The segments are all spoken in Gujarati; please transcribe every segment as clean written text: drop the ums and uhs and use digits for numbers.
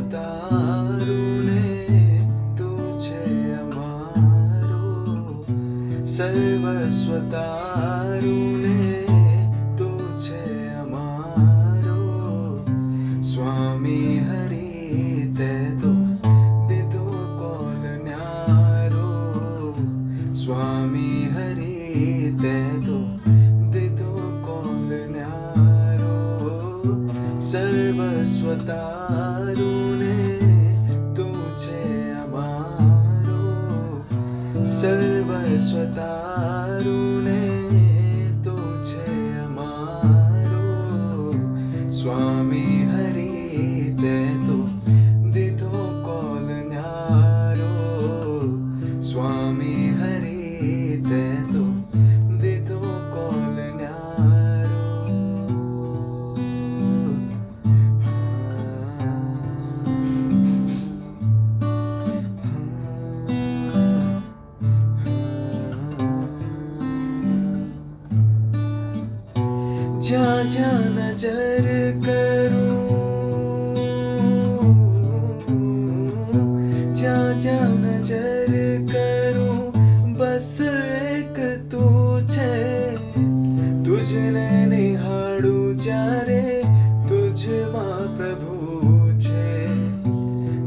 સર્વસ્વતારુને તું છે અમારો, સર્વસ્વતારુને તું છે અમારો. સ્વામી હરિ તે તો દીધો કોલ ન્યારો, સ્વામી હરિ તે તો દીધો કોલ ન્યારો. સર્વસ્વતારુને તું છે અમારો, સર્વસ્વતારુને તું છે અમારો. સ્વામી હરિ તે તો દીધો કોલ ન્યારો, સ્વામી હરિ તે તો દીધો કોલ ન્યારો. જ્યાં જ્યાં નજર કરું, જ્યાં જ્યાં નજર કરું, બસ એક તું છે. તુજને નિહાળું જ્યારે તુજમાં પ્રભુ છે.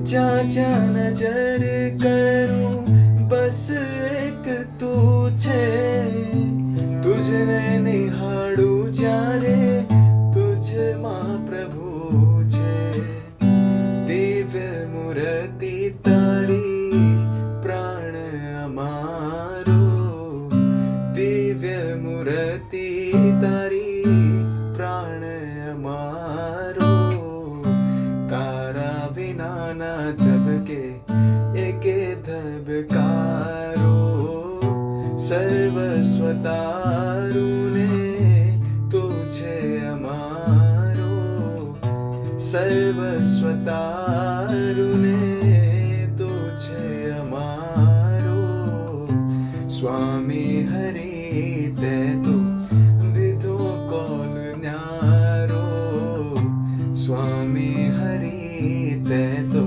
જ્યાં જ્યાં નજર કરું, બસ એક તું છે. તુજને નિહાળું જ્યારે તુજમાં પ્રભુ છે. દિવ્ય મૂર્તિ તારી પ્રાણ અમારો, દિવ્ય મૂર્તિ તારી પ્રાણ અમારો. તારા વિનાના ધબકે એકે ધબકારો. સર્વસ્વતારુને તું છે અમારો, સર્વસ્વતારુને તું છે અમારો. સ્વામી હરિ તે તો દીધો કોલ ન્યારો, સ્વામી હરિ તે તો